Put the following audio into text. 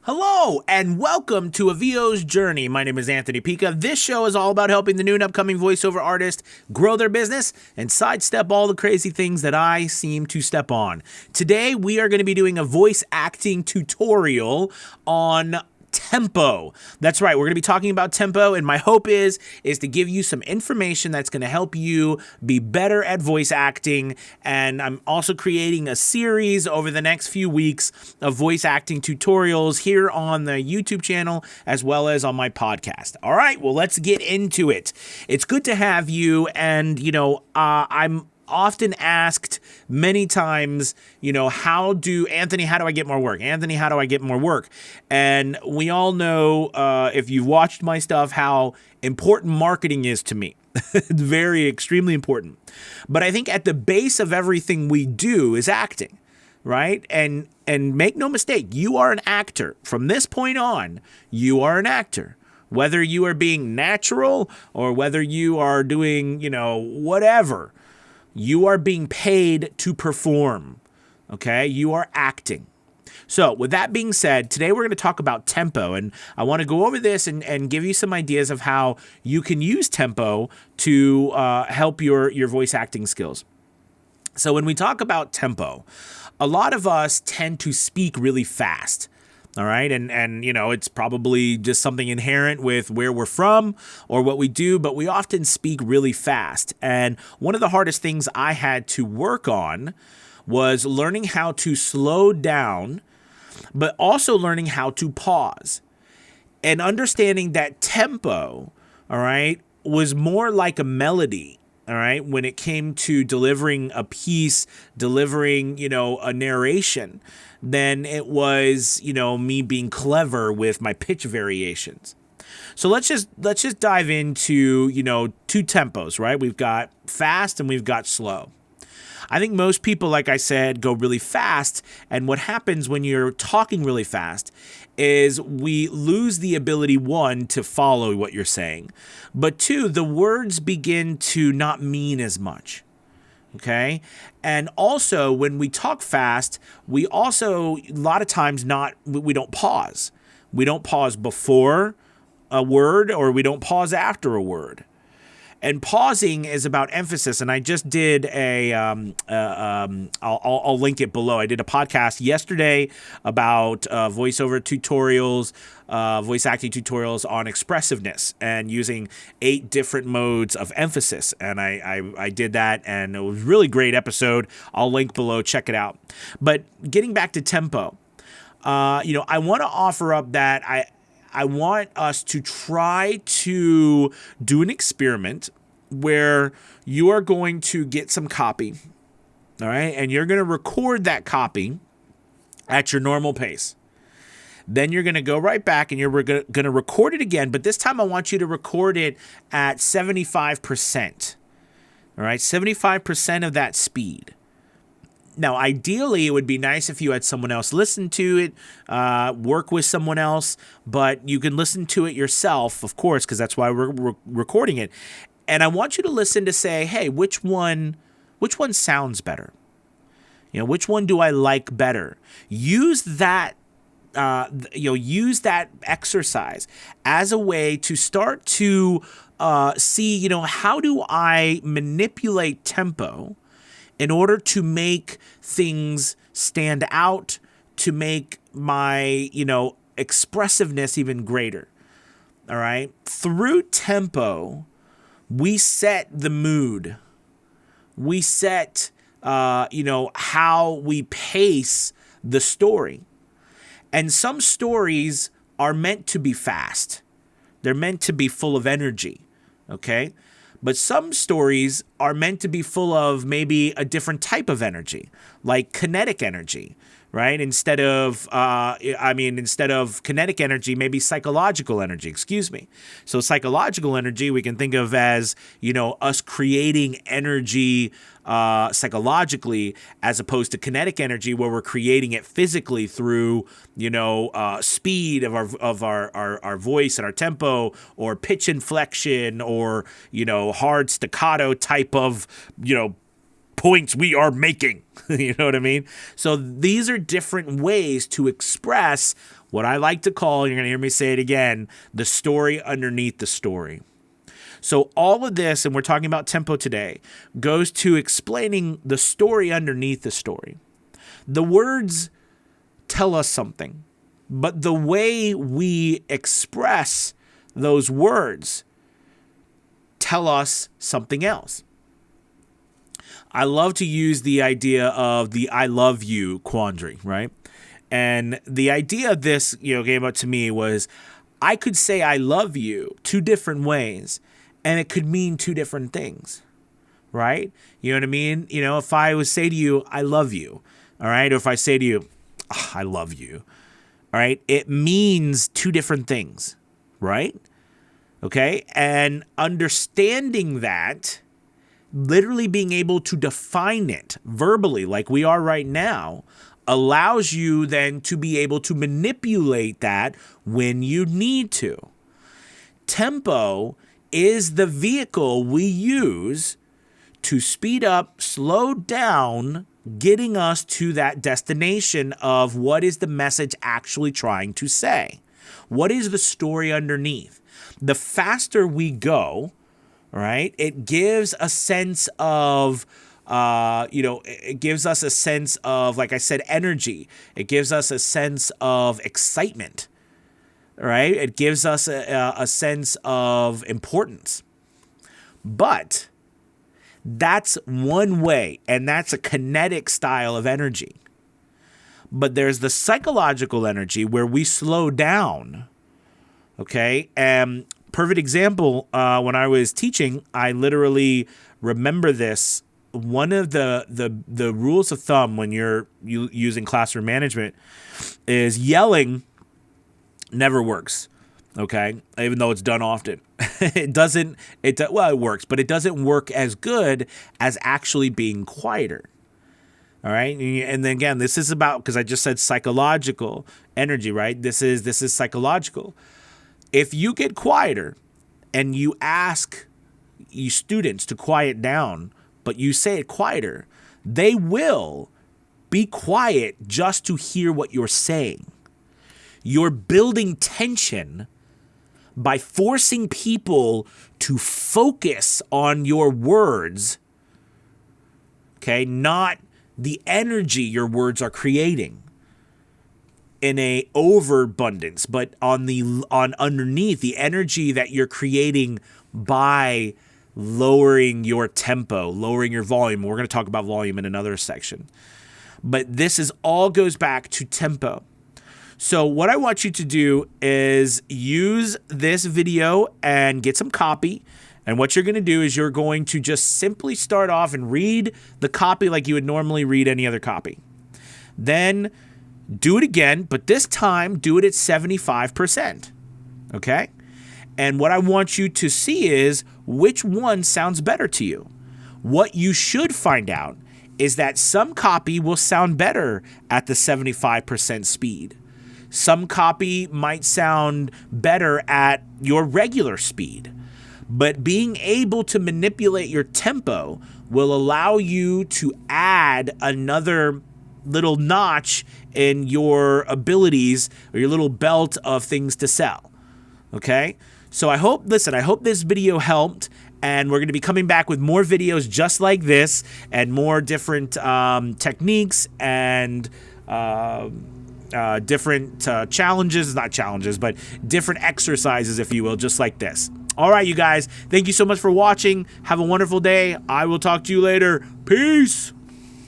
Hello and welcome to A VO's Journey. My name is Anthony Pica. This show is all about helping the new and upcoming voiceover artist grow their business and sidestep all the crazy things that I seem to step on. Today we are going to be doing a voice acting tutorial on tempo. That's right, we're going to be talking about tempo, and my hope is to give you some information that's going to help you be better at voice acting. And I'm also creating a series over the next few weeks of voice acting tutorials here on the YouTube channel as well as on my podcast. All right, well, let's get into it. It's good to have you, and I'm often asked many times, how do I get more work? Anthony, how do I get more work? And we all know, if you've watched my stuff, how important marketing is to me. It's very, extremely important. But I think at the base of everything we do is acting, right? And make no mistake, you are an actor. From this point on, you are an actor. Whether you are being natural or whether you are doing, whatever, you are being paid to perform, okay? You are acting. So with that being said, today we're going to talk about tempo, and I want to go over this and give you some ideas of how you can use tempo to help your voice acting skills. So when we talk about tempo, a lot of us tend to speak really fast. All right. And it's probably just something inherent with where we're from or what we do, but we often speak really fast. And one of the hardest things I had to work on was learning how to slow down, but also learning how to pause and understanding that tempo, all right, was more like a melody. All right, when it came to delivering a piece, delivering, a narration, then it was, me being clever with my pitch variations. So let's just dive into, two tempos, right? We've got fast and we've got slow. I think most people, like I said, go really fast. And what happens when you're talking really fast is we lose the ability, one, to follow what you're saying, but two, the words begin to not mean as much. Okay. And also when we talk fast, we also, a lot of times we don't pause. We don't pause before a word or we don't pause after a word. And pausing is about emphasis. And I just did I'll link it below. I did a podcast yesterday about voiceover tutorials, voice acting tutorials on expressiveness and using 8 different modes of emphasis. And I did that, and it was a really great episode. I'll link below. Check it out. But getting back to tempo, I want to offer up that I want us to try to do an experiment where you are going to get some copy, all right? And you're going to record that copy at your normal pace. Then you're going to go right back and you're going to record it again, but this time I want you to record it at 75%, all right? 75% of that speed. Now, ideally, it would be nice if you had someone else listen to it, work with someone else, but you can listen to it yourself, of course, because that's why we're recording it. And I want you to listen to say, hey, which one sounds better? Which one do I like better? Use that exercise as a way to start to see, how do I manipulate tempo in order to make things stand out, to make my, expressiveness even greater. All right. Through tempo, we set the mood. We set, how we pace the story. And some stories are meant to be fast. They're meant to be full of energy. Okay. But some stories are meant to be full of maybe a different type of energy, like kinetic energy, right? Instead of kinetic energy, maybe psychological energy, excuse me. So psychological energy, we can think of as, us creating energy psychologically, as opposed to kinetic energy where we're creating it physically through, speed of our voice and our tempo, or pitch inflection, or, hard staccato type of, points we are making. You know what I mean? So these are different ways to express what I like to call, you're going to hear me say it again, the story underneath the story. So all of this, and we're talking about tempo today, goes to explaining the story underneath the story. The words tell us something, but the way we express those words tell us something else. I love to use the idea of the I love you quandary, right? And the idea of this, came up to me was I could say I love you two different ways, and it could mean two different things, right? You know what I mean? If I would say to you, I love you, all right? Or if I say to you, oh, I love you, all right? It means two different things, right? Okay? And understanding that, literally being able to define it verbally like we are right now, allows you then to be able to manipulate that when you need to. Tempo is the vehicle we use to speed up, slow down, getting us to that destination of what is the message actually trying to say. What is the story underneath? The faster we go, right, it gives a sense of, it gives us a sense of, like I said, energy. It gives us a sense of excitement. Right? It gives us a sense of importance. But that's one way, and that's a kinetic style of energy. But there's the psychological energy where we slow down. Okay? And perfect example, when I was teaching, I literally remember this. One of the rules of thumb when you're using classroom management is yelling never works, okay? Even though it's done often. It works, but it doesn't work as good as actually being quieter, all right? And then again, this is about, because I just said psychological energy, right? This is psychological. If you get quieter and you ask you students to quiet down, but you say it quieter, they will be quiet just to hear what you're saying. You're building tension by forcing people to focus on your words, okay, not the energy your words are creating in a overabundance, but on underneath the energy that you're creating by lowering your tempo, lowering your volume. We're going to talk about volume in another section. But this all goes back to tempo. So what I want you to do is use this video and get some copy. And what you're going to do is you're going to just simply start off and read the copy like you would normally read any other copy. Then do it again, but this time do it at 75%. Okay? And what I want you to see is which one sounds better to you. What you should find out is that some copy will sound better at the 75% speed. Some copy might sound better at your regular speed, but being able to manipulate your tempo will allow you to add another little notch in your abilities or your little belt of things to sell. Okay? So I hope this video helped, and we're going to be coming back with more videos just like this and more different techniques and different not challenges, but different exercises, if you will, just like this. All right, you guys, thank you so much for watching. Have a wonderful day. I will talk to you later. Peace.